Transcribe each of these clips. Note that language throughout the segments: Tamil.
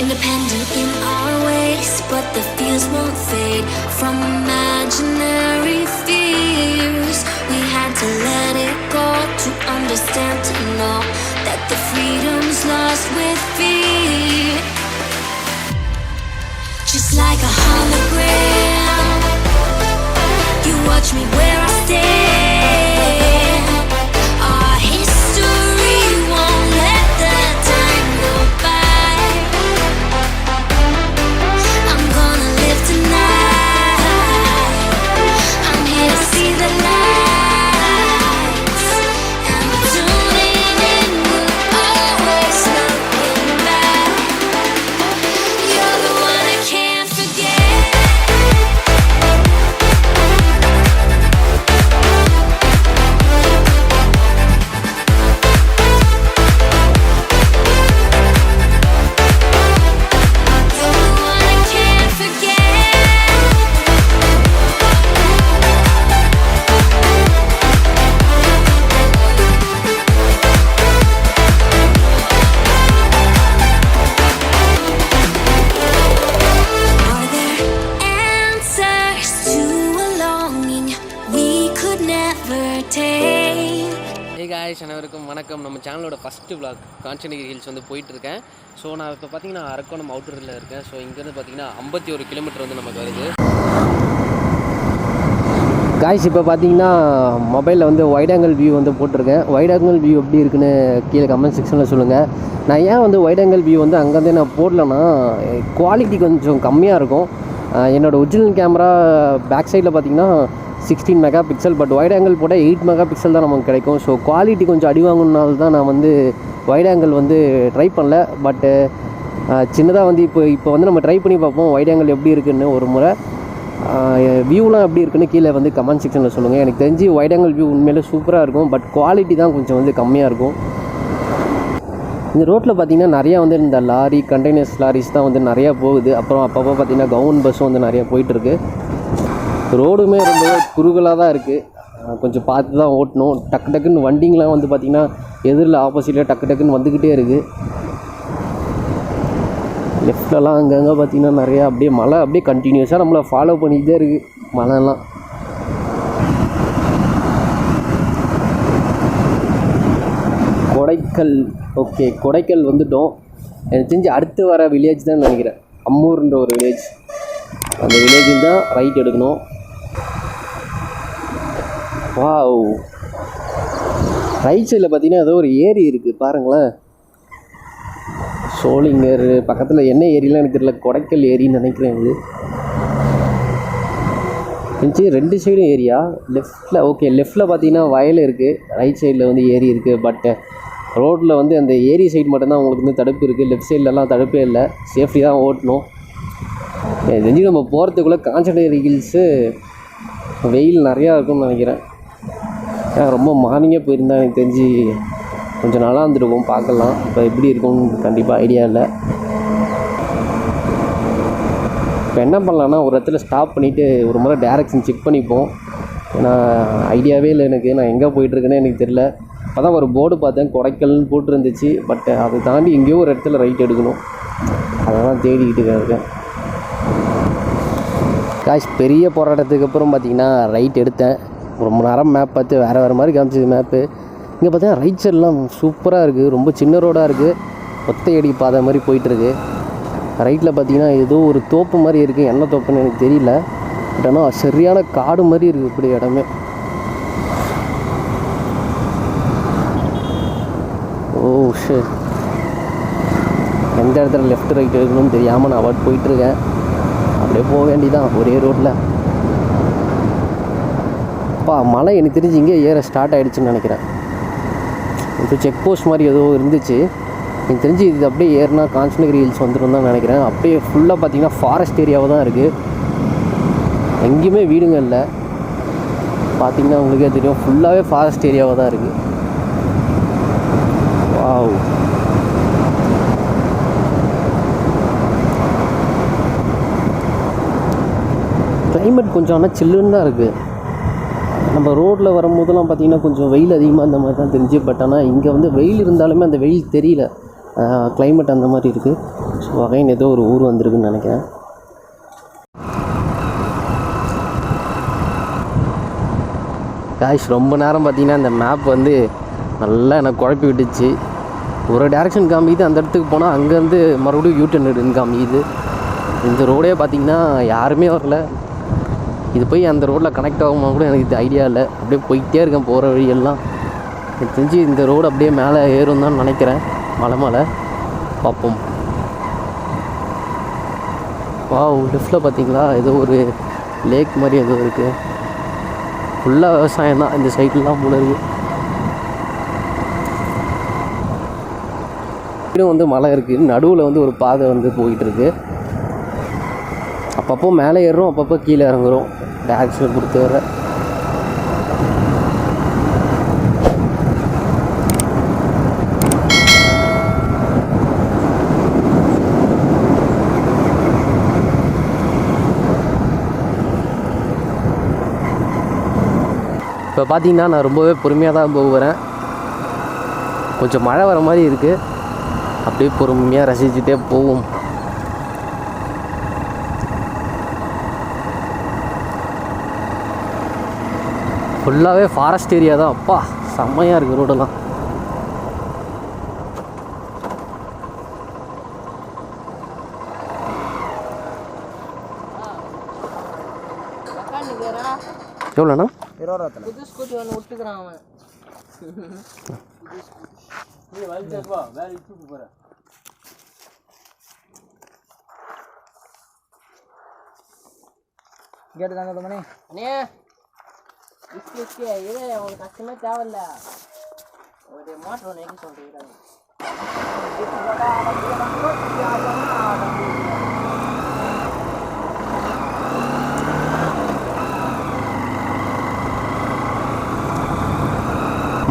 Independent in our ways, but the fears won't fade from imaginary fears. We had to let it go to understand, to know that the freedom's lost with fear. Just like a hologram, you watch me where I stand. Our history won't let the time go by. I'm gonna live tonight. I'm here to see the lights, and tuning in will always looking back. You're the one I can't forget. You're the one I can't forget. Are there answers to a longing we could never tame? Hey guys, அனைவருக்கும் வணக்கம். நம்ம சேனலோட ஃபஸ்ட்டு vlog காஞ்சனகிரி ஹில்ஸ் வந்து போயிட்டுருக்கேன். ஸோ நான் இப்போ பார்த்தீங்கன்னா அரக்கோணம் அவுட்டரில் இருக்கேன். ஸோ இங்கேருந்து பார்த்தீங்கன்னா 51 கிலோமீட்டர் வந்து நமக்கு வருது. காய்ஸ், இப்போ பார்த்தீங்கன்னா மொபைலில் வந்து வைட் ஆங்கிள் வியூ வந்து போட்டிருக்கேன். வைட் ஆங்கிள் வியூ எப்படி இருக்குன்னு கீழே கமெண்ட் செக்ஷனில் சொல்லுங்கள். நான் ஏன் வந்து வைட் ஆங்கிள் வியூ வந்து அங்கேருந்தே நான் போடலன்னா குவாலிட்டி கொஞ்சம் கம்மியாக இருக்கும். என்னோடய ஒரிஜினல் கேமரா பேக் சைடில் பார்த்தீங்கன்னா 16 mega pixel, but wide angle போட்டால் 8 மெகா பிக்சல் தான் நமக்கு கிடைக்கும். ஸோ குவாலிட்டி கொஞ்சம் அடி வாங்கினால தான் நான் வந்து வைட் ஆங்கிள் வந்து ட்ரை பண்ணல. பட்டு சின்னதாக வந்து இப்போ வந்து நம்ம ட்ரை பண்ணி பார்ப்போம் வைட் ஆங்கிள் எப்படி இருக்குன்னு. ஒரு முறை வியூலாம் எப்படி இருக்குன்னு கீழே வந்து கமெண்ட் செக்ஷனில் சொல்லுங்கள். எனக்கு தெரிஞ்சு வைட் ஆங்கிள் வியூ உண்மையிலே சூப்பராக இருக்கும், பட் குவாலிட்டி தான் கொஞ்சம் வந்து கம்மியாக இருக்கும். இந்த ரோட்டில் பார்த்திங்கன்னா நிறையா வந்து இந்த லாரி, கண்டெய்னர்ஸ் லாரிஸ் தான் வந்து நிறையா போகுது. அப்புறம் அப்பப்போ பார்த்திங்கன்னா கவர்மெண்ட் பஸ்ஸும் வந்து நிறையா போயிட்டுருக்கு. ரோடுமே ரொம்ப குறுகலாக தான் இருக்குது. கொஞ்சம் பார்த்து தான் ஓட்டணும். டக்கு டக்குன்னு வண்டிங்கெலாம் வந்து பார்த்திங்கன்னா எதிரில் ஆப்போசிட்டில் டக்கு டக்குன்னு வந்துக்கிட்டே இருக்குது. லெஃப்ட்லலாம் அங்கங்கே பார்த்திங்கன்னா நிறையா அப்படியே மழை அப்படியே கண்டினியூஸாக நம்மளை ஃபாலோ பண்ணிக்கிட்டே இருக்குது மழைலாம். கொடைக்கல், ஓகே, கொடைக்கல் வந்துட்டோம். எனக்கு தெரிஞ்சு அடுத்து வர வில்லேஜ் தான் நினைக்கிறேன், அம்மூர்ன்ற ஒரு வில்லேஜ். அந்த வில்லேஜில் தான் ரைட் எடுக்கணும். வாவ், ரைட் சைடில் பார்த்தீங்கன்னா ஏதோ ஒரு ஏரி இருக்குது பாருங்களேன். சோளிங்கர் பக்கத்தில் என்ன ஏரிலாம் எனக்கு தெரியல, கொடைக்கல் ஏரின்னு நினைக்கிறேன். இது இருந்துச்சு ரெண்டு சைடும் ஏரியா. லெஃப்ட்டில், ஓகே, லெஃப்ட்டில் பார்த்தீங்கன்னா வயல் இருக்குது, ரைட் சைடில் வந்து ஏரி இருக்குது. பட் ரோட்டில் வந்து அந்த ஏரி சைடு மட்டும்தான் உங்களுக்கு வந்து தடுப்பு இருக்குது. லெஃப்ட் சைட்லலாம் தடுப்பே இல்லை, சேஃப்டி தான் ஓட்டணும். தெரிஞ்சு நம்ம போகிறதுக்குள்ளே காஞ்சனகிரி ஹில்ஸு வெயில் நிறையா இருக்கும்னு நினைக்கிறேன். ஏன்னா ரொம்ப மார்னிங்கே போயிருந்தா எனக்கு தெரிஞ்சு கொஞ்சம் நல்லா இருந்துருக்கும், பார்க்கலாம். இப்போ எப்படி இருக்கும்னு கண்டிப்பாக ஐடியா இல்லை. இப்போ என்ன பண்ணலான்னா ஒரு இடத்துல ஸ்டாப் பண்ணிவிட்டு ஒரு முறை டேரெக்ஷன் செக் பண்ணிப்போம். ஏன்னா ஐடியாவே இல்லை எனக்கு, நான் எங்கே போயிட்டுருக்கேன்னு எனக்கு தெரியல. அப்போ தான் ஒரு போர்டு பார்த்தேன், கொடைக்கல்னு போட்டுருந்துச்சு. பட் அதை தாண்டி எங்கேயோ ஒரு இடத்துல ரைட் எடுக்கணும், அதை தான் தேடிக்கிட்டு இருக்கேன். காய்ஸ், பெரிய போராட்டத்துக்கு அப்புறம் பார்த்திங்கன்னா ரைட் எடுத்தேன். ரொம்ப நேரம் மேப் பார்த்து வேறு மாதிரி காமிச்சிது மேப்பு. இங்கே பார்த்தீங்கன்னா ரைட் சைடெலாம் சூப்பராக இருக்குது, ரொம்ப சின்ன ரோடாக இருக்குது, ஒத்தையடி பாதை மாதிரி போயிட்டுருக்கு. ரைட்டில் பார்த்தீங்கன்னா ஏதோ ஒரு தோப்பு மாதிரி இருக்குது, என்ன தோப்புன்னு எனக்கு தெரியல. பட் ஆனால் சரியான காடு மாதிரி இருக்குது இப்படி இடமே. ஓ ஷே, எந்த இடத்துல லெஃப்ட் ரைட் எடுக்கணும்னு தெரியாமல் நான் அவாய்ட் போயிட்டுருக்கேன். அப்படியே போக வேண்டியதான் ஒரே ரோட்டில். அப்பா, மழை எனக்கு தெரிஞ்சு இங்கே ஏற ஸ்டார்ட் ஆகிடுச்சுன்னு நினைக்கிறேன். இப்போ செக் போஸ்ட் மாதிரி ஏதோ இருந்துச்சு, எனக்கு தெரிஞ்சு இது அப்படியே ஏறினா காஞ்சனகிரி ஹில்ஸ் வந்துடும் தான் நினைக்கிறேன். அப்படியே ஃபுல்லாக பார்த்திங்கன்னா ஃபாரஸ்ட் ஏரியாவாக தான் இருக்குது, எங்கேயுமே வீடுங்க இல்லை. பார்த்தீங்கன்னா உங்களுக்கே தெரியும், ஃபுல்லாகவே ஃபாரஸ்ட் ஏரியாவாக தான் இருக்குது. வாவ், கிளைமேட் கொஞ்சம் ஆனால் சில்லுன்னு தான் இருக்குது. நம்ம ரோட்டில் வரும்போதெல்லாம் பார்த்திங்கன்னா கொஞ்சம் வெயில் அதிகமாக அந்த மாதிரி தான் தெரிஞ்சு. பட் ஆனால் இங்கே வந்து வெயில் இருந்தாலுமே அந்த வெயில் தெரியல, கிளைமேட் அந்த மாதிரி இருக்குது. ஸோ அகைன் ஏதோ ஒரு ஊர் வந்திருக்குன்னு நினைக்கிறேன். காய்ஸ், ரொம்ப நேரம் பார்த்திங்கன்னா இந்த மேப் வந்து நல்லா எனக்கு குழப்பி விட்டுச்சு. ஒரு டேரெக்ஷன் காமிக்குது, அந்த இடத்துக்கு போனால் அங்கேருந்து மறுபடியும் யூட்டன் எடுன்னு காமிக்குது. இந்த ரோடே பார்த்திங்கன்னா யாருமே வரல. இது போய் அந்த ரோட்டில் கனெக்ட் ஆகுமா கூட எனக்கு இது ஐடியா இல்லை. அப்படியே போய்கிட்டே இருக்கேன் போகிற வழியெல்லாம். எனக்கு தெரிஞ்சு இந்த ரோடு அப்படியே மேலே ஏறும் தான் நினைக்கிறேன். மலை பார்ப்போம். வாவ், லெஃப்டில் பார்த்தீங்களா ஏதோ ஒரு லேக் மாதிரி ஏதோ இருக்குது. ஃபுல்லாக விவசாயம் தான் இந்த சைட்லாம் போல இருக்குது. இன்னும் வந்து மலை இருக்குது, நடுவில் வந்து ஒரு பாதை வந்து போயிட்டுருக்கு. அப்பப்போ மேலே ஏறுறோம், அப்பப்போ கீழே இறங்குறோம். டேரக்ஷனை கொடுத்து வர இப்போ பார்த்தீங்கன்னா நான் ரொம்பவே பொறுமையாக தான் போகிறேன். கொஞ்சம் மழை வர மாதிரி இருக்குது. அப்படியே பொறுமையாக ரசிச்சுட்டே போவோம். ஃபுல்லாகவே ஃபாரஸ்ட் ஏரியா தான். அப்பா செம்மையாக இருக்குது ரோடெல்லாம். எவ்வளோண்ணா? 20 புது ஸ்கூட்டி ஒன்று விட்டுக்கிறான் அவன். நீ வலிச்சா வேலை தூக்கு போகிற. கேட்டுதாங்க மணி அண்ணே, இஸ்கே இது அவனுக்கு கஷ்டமே தேவையில்ல. ஒரு மோட்டர் ஒன்று எங்கே சொல்கிறீங்க?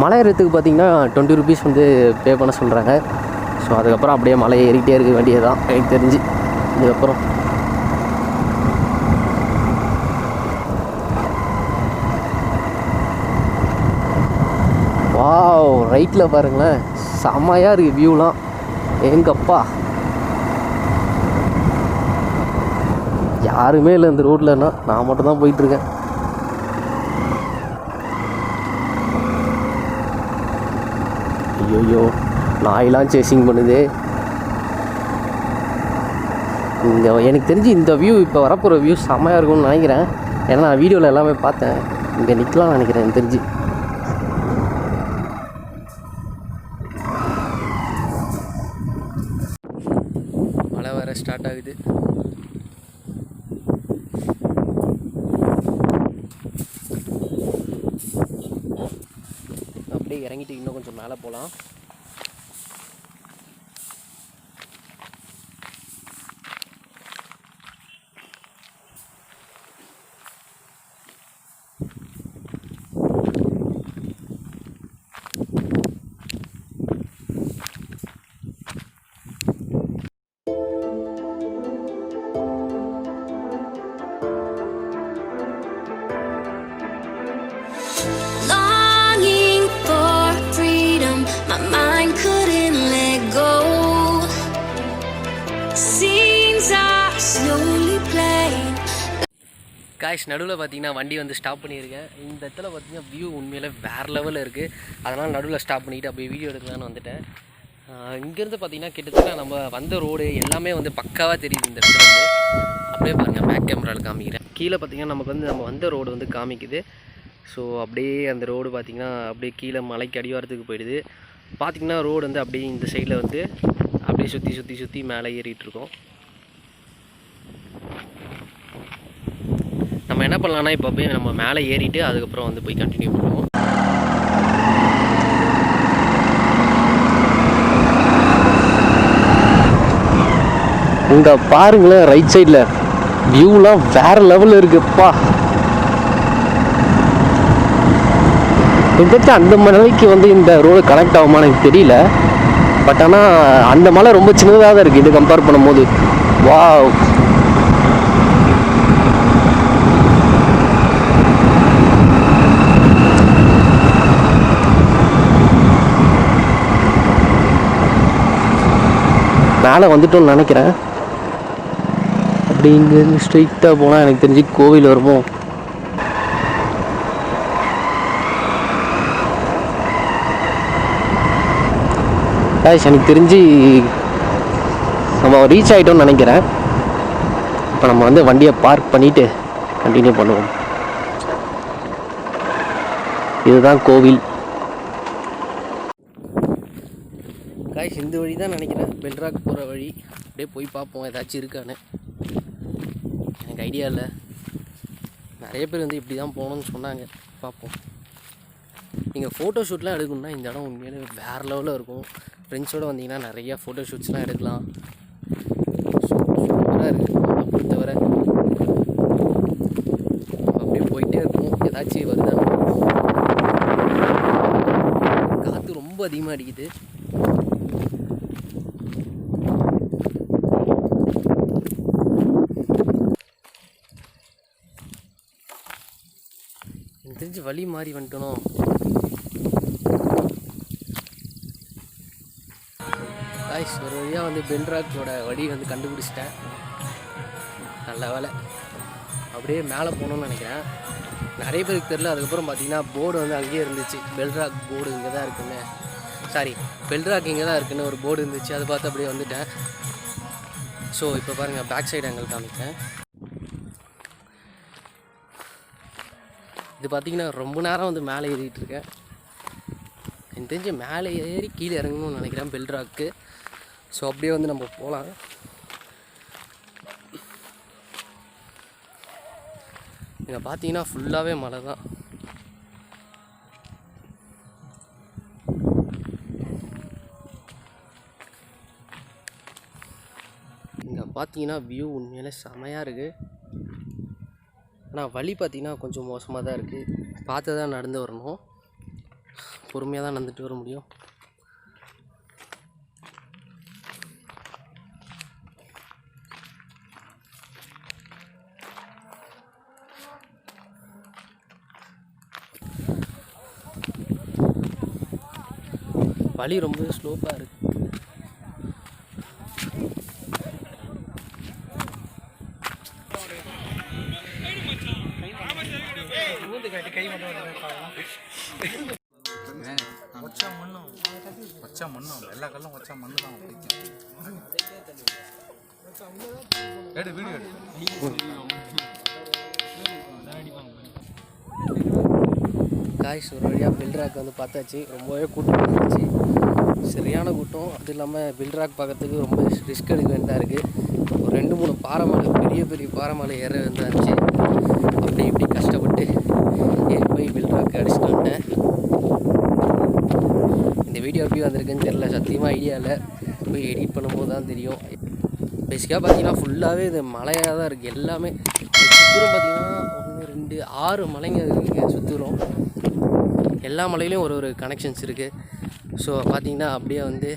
மலை ஏறத்துக்கு பார்த்தீங்கன்னா 20 ருபீஸ் வந்து பே பண்ண சொல்கிறாங்க. ஸோ அதுக்கப்புறம் அப்படியே மலை ஏறிக்கிட்டே இருக்க வேண்டியது தான் எனக்கு தெரிஞ்சு. இதுக்கப்புறம் வாவ், ரைட்டில் பாருங்களேன், செம்மையாக இருக்குது வியூலாம். எங்கப்பா யாருமே இல்லை இந்த ரோட்லன்னா, நான் மட்டும் தான் போயிட்டுருக்கேன். ஐயோ, நாயெல்லாம் சேசிங் பண்ணுது இங்கே. எனக்கு தெரிஞ்சு இந்த வியூ இப்போ வரப்போகிற வியூ செம்மையாக இருக்கும்னு நினைக்கிறேன். ஏன்னா நான் வீடியோவில் எல்லாமே பார்த்தேன். இங்கே நிற்கலாம்னு நினைக்கிறேன் எனக்கு தெரிஞ்சு. மழை வர ஸ்டார்ட் ஆகுது. அப்படியே இறங்கிட்டு இன்னும் கொஞ்சம் மேலே போகலாம். Longing for freedom, my mind couldn't let go. Scenes are slowly playing. Guys, நடுவில் பார்த்தீங்கன்னா வண்டி வந்து ஸ்டாப் பண்ணியிருக்கேன். இந்த இடத்துல பார்த்தீங்கன்னா வியூ உண்மையிலே வேறு லெவலில் இருக்குது. அதனால் நடுவில் ஸ்டாப் பண்ணிவிட்டு அப்படியே வீடியோ எடுக்கலான்னு வந்துட்டேன். இங்கேருந்து பார்த்தீங்கன்னா கிட்டத்தட்ட நம்ம வந்த ரோடு எல்லாமே வந்து பக்காவாக தெரியுது இந்த இடத்துல வந்து. அப்படியே பாருங்கள், பேக் கேமராவில் காமிக்கிறேன். கீழே பார்த்தீங்கன்னா நமக்கு வந்து நம்ம வந்த ரோடு வந்து காமிக்குது. ஸோ அப்படியே அந்த ரோடு பார்த்திங்கன்னா அப்படியே கீழே மலைக்கு அடிவாரத்துக்கு போயிடுது. பார்த்திங்கன்னா ரோடு வந்து அப்படியே இந்த சைடில் வந்து அப்படியே சுற்றி மேலே ஏறிட்டுருக்கோம். நம்ம என்ன பண்ணலான்னா இப்போ போய் நம்ம மேலே ஏறிட்டு அதுக்கப்புறம் வந்து போய் கண்டினியூ பண்ணுவோம். இங்கே பாருங்களேன், ரைட் சைடில் வியூலாம் வேறு லெவலில் இருக்குப்பா. எதாச்சும் அந்த மலைக்கு வந்து இந்த ரோடு கனெக்ட் ஆகுமா எனக்கு தெரியல. பட் ஆனால் அந்த மலை ரொம்ப சின்னதாக தான் இருக்குது இது கம்பேர் பண்ணும்போது. வாவ், மேலே வந்துட்டோம்னு நினைக்கிறேன். அப்படி இங்கேருந்து ஸ்ட்ரெயிட்டாக போனால் எனக்கு தெரிஞ்சு கோவில் வருமோ. எனக்கு தெரிஞ்சு நம்ம ரீச் ஆகிட்டோம்னு நினைக்கிறேன். இப்போ நம்ம வந்து வண்டியை பார்க் பண்ணிவிட்டு கண்டினியூ பண்ணுவோம். இதுதான் கோவில். காய்ஸ் இந்த வழி தான் நினைக்கிறேன், பெல்ராக் போகிற வழி. அப்படியே போய் பார்ப்போம் ஏதாச்சும் இருக்கான்னு. எனக்கு ஐடியா இல்லை, நிறைய பேர் வந்து இப்படி தான் போகணுன்னு சொன்னாங்க. பார்ப்போம். நீங்கள் ஃபோட்டோ ஷூட்லாம் எடுக்கணும்னா இந்த இடம் உண்மையிலே வேறு லெவலில் இருக்கும். ஃப்ரெண்ட்ஸோடு வந்தீங்கன்னா நிறையா ஃபோட்டோ ஷூட்ஸ்லாம் எடுக்கலாம். சூப்பராக இருக்குது. பொறுத்தவரை அப்படியே போயிட்டே இருக்கும். ஏதாச்சும் வருதான். காற்று ரொம்ப அதிகமாக அடிக்குது. எனக்கு தெரிஞ்சு வழி மாறி வந்துட்டணும். காய்ஸ் ஒரு வழியாக வந்து பெல்ராக்கோட வழி வந்து கண்டுபிடிச்சிட்டேன். நல்ல வேலை. அப்படியே மேலே போகணுன்னு நினைக்கிறேன். நிறைய பேருக்கு தெரில. அதுக்கப்புறம் பார்த்தீங்கன்னா போர்டு வந்து அங்கேயே இருந்துச்சு. பெல்ராக் போர்டு இங்கே தான் இருக்குன்னு, சாரி பெல்ராக் இங்கே தான் இருக்குன்னு ஒரு போர்டு இருந்துச்சு. அதை பார்த்து அப்படியே வந்துட்டேன். ஸோ இப்போ பாருங்கள், பேக் சைடு ஆங்கிள் காமிக்கிறேன். இது பார்த்திங்கன்னா ரொம்ப நேரம் வந்து மேலே ஏறிட்டு இருக்கேன். எனக்கு தெரிஞ்சு மேலே ஏறி கீழே இறங்கணும்னு நினைக்கிறேன் பெல்ராக்கு. ஸோ அப்படியே வந்து நம்ம போகலாம். இங்கே பார்த்தீங்கன்னா ஃபுல்லாகவே மலை தான். இங்கே பார்த்தீங்கன்னா வியூ உண்மையிலே செமையாக இருக்குது. ஆனால் வழி பார்த்திங்கன்னா கொஞ்சம் மோசமாக தான் இருக்குது. பார்த்து தான் நடந்து வரணும். பொறுமையாக தான் நடந்துட்டு வர முடியும். வழி ரொம்ப ஸ்லோப்பாக இருக்குது. எல்லா கல்லும் வச்சா மண்ணு தான் எடு வீடியோ எடு. காய்ஸ் ஒரு வழியாக பெல்ராக் வந்து பார்த்தாச்சு. ரொம்பவே கூட்டம் இருந்துச்சு, சரியான கூட்டம். அது இல்லாமல் பெல்ராக் பார்க்கறதுக்கு ரொம்ப ரிஸ்க் எடுக்க வேண்டியதாக இருக்குது. ஒரு 2-3 பாறை மலை, பெரிய பெரிய பாறை மலை ஏற வேண்டியிருந்துச்சு. அப்படி இப்படி கஷ்டப்பட்டு ஏறி போய் பெல்ராக் அடிச்சுட்டு வந்தேன். இந்த வீடியோ எப்படி வந்திருக்குன்னு தெரில, சத்தியமாக ஐடியா இல்லை. போய் எடிட் பண்ணும்போது தான் தெரியும். பேசிக்காக பார்த்தீங்கன்னா ஃபுல்லாகவே இது மலையாக தான் இருக்குது. எல்லாமே சுற்றுரும் பார்த்தீங்கன்னா 1, 2, 6 மலைங்க இருக்குங்க சுற்றுரும். எல்லா மலையிலையும் ஒரு கனெக்ஷன்ஸ் இருக்குது. ஸோ பார்த்தீங்கன்னா அப்படியே வந்து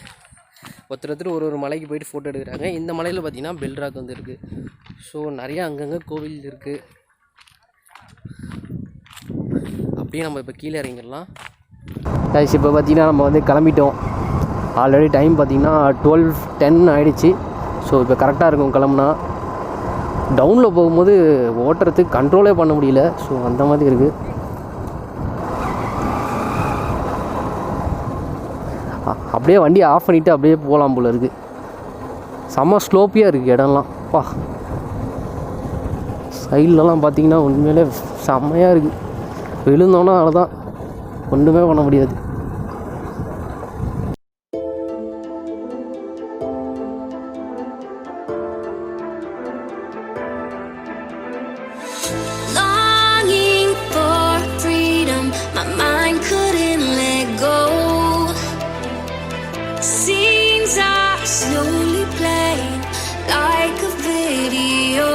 ஒருத்தர் ஒரு மலைக்கு போயிட்டு ஃபோட்டோ எடுக்கிறாங்க. இந்த மலையில் பார்த்தீங்கன்னா பெல்ராக் வந்து இருக்குது. ஸோ நிறையா அங்கங்கே கோவில் இருக்குது. அப்படியே நம்ம இப்போ கீழே இறங்கிடலாம். கைஸ் இப்போ பார்த்தீங்கன்னா நம்ம வந்து கிளம்பிட்டோம். ஆல்ரெடி டைம் பார்த்தீங்கன்னா 12:10 ஆகிடுச்சு. ஸோ இப்போ கரெக்டாக இருக்கும் கிளம்புனா. டவுனில் போகும்போது ஓட்டுறதுக்கு கண்ட்ரோலே பண்ண முடியல. ஸோ அந்த மாதிரி இருக்குது. அப்படியே வண்டியை ஆஃப் பண்ணிவிட்டு அப்படியே போகலாம் போல் இருக்குது. செம்ம ஸ்லோப்பியாக இருக்குது இடம்லாம். பா சைட்லலாம் பார்த்தீங்கன்னா உண்மையிலே செம்மையாக இருக்குது. விழுந்தோன்னா அவ்வளோதான், ஒன்றுமே பண்ண முடியாது. Longing for freedom, my mind couldn't let go. Scenes are slowly playing like a video.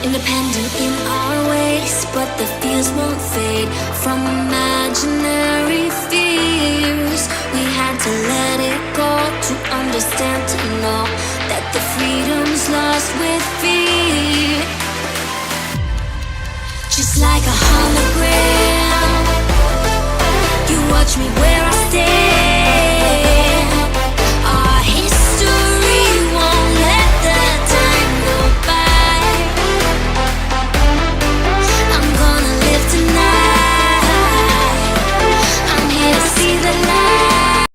Independent in our ways, but the fears won't fade. from imaginary fears. We had to let it go to understand, to know that the freedom's lost with fear. Just like a hologram, you watch me where I stand. Our history won't let the time go by. I'm gonna live tonight. I'm here to see the light.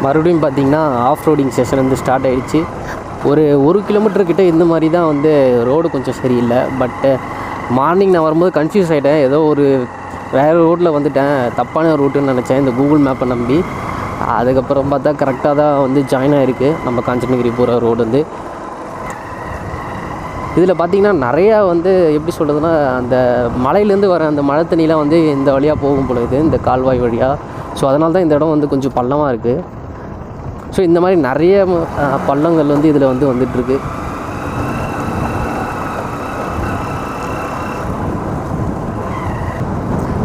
மறுபடியும் பார்த்தீங்கன்னா ஆஃப் ரோடிங் செஷன் வந்து ஸ்டார்ட் ஆகிடுச்சு. ஒரு கிலோமீட்டர் கிட்ட இந்த மாதிரி தான் வந்து ரோடு கொஞ்சம் சரியில்லை. பட்டு மார்னிங் நான் வரும்போது கன்ஃபியூஸ் ஆகிட்டேன். ஏதோ ஒரு வேறு ரோட்டில் வந்துட்டேன், தப்பான ரூட்டுன்னு நினச்சேன் இந்த கூகுள் மேப்பை நம்பி. அதுக்கப்புறம் பார்த்தா கரெக்டாக தான் வந்து ஜாயின் ஆகிருக்கு நம்ம காஞ்சனகிரி போகிற ரோடு வந்து. இதில் பார்த்திங்கன்னா நிறையா வந்து எப்படி சொல்கிறதுனா, அந்த மலையிலேருந்து வர அந்த மழை தண்ணிலாம் வந்து இந்த வழியாக போகும் பொழுது இந்த கால்வாய் வழியாக. ஸோ அதனால தான் இந்த இடம் வந்து கொஞ்சம் பள்ளமாக இருக்குது. ஸோ இந்த மாதிரி நிறைய பள்ளங்கள் வந்து இதில் வந்து வந்துட்டுருக்கு.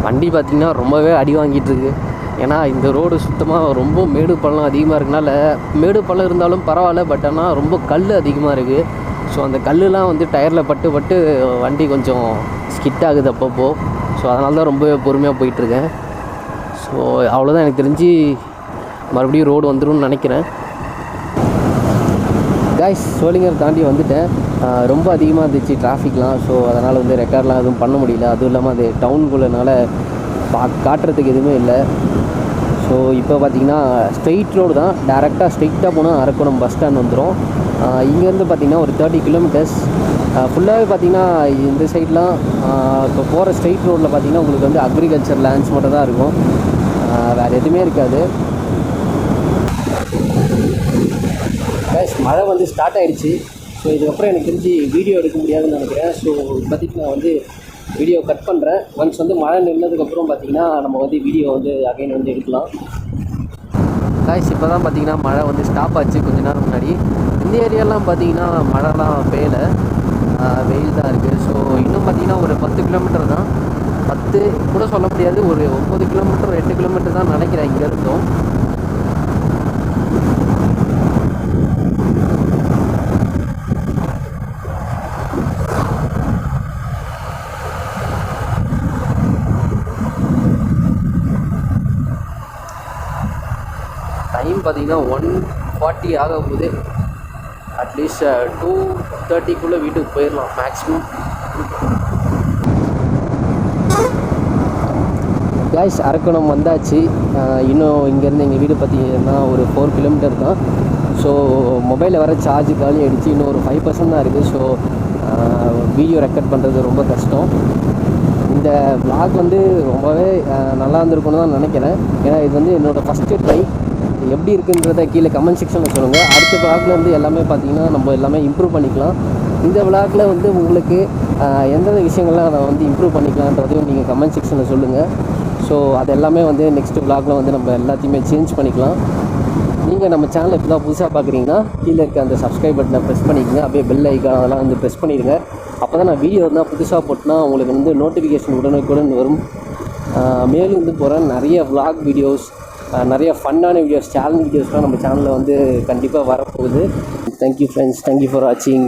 வண்டி பார்த்திங்கன்னா ரொம்பவே அடி வாங்கிட்டுருக்கு. ஏன்னா இந்த ரோடு சுத்தமாக ரொம்ப மேடு பள்ளம் அதிகமாக இருக்கனால, மேடு பள்ளம் இருந்தாலும் பரவாயில்ல, பட் ஆனால் ரொம்ப கல் அதிகமாக இருக்குது. ஸோ அந்த கல்லுலாம் வந்து டயரில் பட்டு வண்டி கொஞ்சம் ஸ்கிட் ஆகுது அப்பப்போ. ஸோ அதனால தான் ரொம்ப பொறுமையாக போயிட்டுருக்கேன். ஸோ அவ்வளோதான், எனக்கு தெரிஞ்சு மறுபடியும் ரோடு வந்துடும்னு நினைக்கிறேன். காய்ஸ், சோளிங்கர் தாண்டி வந்துட்டேன். ரொம்ப அதிகமாக இருந்துச்சு டிராஃபிக்லாம். ஸோ அதனால் வந்து ரெக்கார்ட்லாம் எதுவும் பண்ண முடியல. அதுவும் இல்லாமல் அது டவுனுக்குள்ளனால காட்டுறதுக்கு எதுவுமே இல்லை. ஸோ இப்போ பார்த்திங்கன்னா ஸ்ட்ரெயிட் ரோடு தான். டேரெக்டாக ஸ்ட்ரெயிட்டாக போனால் அரக்கோணம் பஸ் ஸ்டாண்ட் வந்துடும். இங்கேருந்து பார்த்திங்கன்னா ஒரு 30 கிலோமீட்டர்ஸ் ஃபுல்லாகவே பார்த்திங்கன்னா இந்த சைட்லாம் இப்போ போகிற ஸ்ட்ரெயிட் ரோட்டில் பார்த்திங்கன்னா உங்களுக்கு வந்து அக்ரிகல்ச்சர் லேண்ட்ஸ் மட்டும் தான் இருக்கும், வேறு எதுவுமே இருக்காது. மழை வந்து ஸ்டார்ட் ஆகிடுச்சு. ஸோ இதுக்கப்புறம் எனக்கு தெரிஞ்சு வீடியோ எடுக்க முடியாதுன்னு நினைக்கிறேன். ஸோ இப்போதைக்கு நான் வந்து வீடியோ கட் பண்ணுறேன். ஒன்ஸ் வந்து மழை நின்றதுக்கப்புறம் பார்த்திங்கன்னா நம்ம வந்து வீடியோ வந்து அகைன் வந்து எடுக்கலாம். காய்ஸ், இப்போ தான் பார்த்திங்கன்னா மழை வந்து ஸ்டாப் ஆச்சு கொஞ்ச நேரம் முன்னாடி. இந்த ஏரியாலாம் பார்த்திங்கன்னா மழைலாம் பெய்யலை, வெயில் தான் இருக்குது. ஸோ இன்னும் பார்த்திங்கன்னா ஒரு 10 கிலோமீட்டர் தான், 10 கூட சொல்ல முடியாது, ஒரு 9 கிலோமீட்டர் 8 கிலோமீட்டர் தான் நினைக்கிறேன் இங்கே இருந்தோம். டைம் பார்த்திங்கன்னா 1:40 ஆக போகுது. அட்லீஸ்ட் 2:30க்குள்ளே வீட்டுக்கு போயிடலாம் மேக்ஸிமம். காய்ஸ், அரக்கோணம் வந்தாச்சு. இன்னும் இங்கேருந்து எங்கள் வீடு பார்த்திங்கன்னா ஒரு 4 கிலோமீட்டர் தான். ஸோ மொபைலில் வர சார்ஜ் காலி ஆகிடுச்சு. இன்னும் ஒரு 5% தான் இருக்குது. ஸோ வீடியோ ரெக்கார்ட் பண்ணுறது ரொம்ப கஷ்டம். இந்த vlog வந்து ரொம்பவே நல்லா இருந்திருக்குன்னு தான் நினைக்கிறேன். ஏன்னா இது வந்து என்னோடய ஃபஸ்ட்டு ட்ரை. எப்படி இருக்குன்றத கீழே கமெண்ட் செக்ஷனில் சொல்லுங்கள். அடுத்த vlogல வந்து எல்லாமே பார்த்திங்கன்னா நம்ம எல்லாமே இம்ப்ரூவ் பண்ணிக்கலாம். இந்த vlogல வந்து உங்களுக்கு எந்தெந்த விஷயங்கள்லாம் நான் வந்து இம்ப்ரூவ் பண்ணிக்கலான்றதையும் நீங்கள் கமெண்ட் செக்ஷனில் சொல்லுங்கள். ஸோ அது எல்லாமே வந்து நெக்ஸ்ட் vlogல வந்து நம்ம எல்லாத்தையுமே சேஞ்ச் பண்ணிக்கலாம். நீங்கள் நம்ம சேனலை இப்போ தான் புதுசாக பார்க்குறீங்கன்னா கீழே இருக்க அந்த சப்ஸ்கிரைப் பட்டனை ப்ரெஸ் பண்ணிக்கோங்க. அப்படியே பெல் ஐக்கான் அதெல்லாம் வந்து ப்ரெஸ் பண்ணிடுங்க. அப்போ தான் நான் வீடியோ இருந்தால் புதுசாக போட்டுனா உங்களுக்கு வந்து நோட்டிஃபிகேஷன் உடனுக்குடன் வரும். மேலும் வந்து போகிற நிறைய vlog வீடியோஸ், நிறைய ஃபன்னான வீடியோஸ், சேலஞ்ச் வீடியோஸ்லாம் நம்ம சேனலில் வந்து கண்டிப்பாக வரப்போகுது. தேங்க்யூ ஃப்ரெண்ட்ஸ், தேங்க்யூ ஃபார் வாட்சிங்.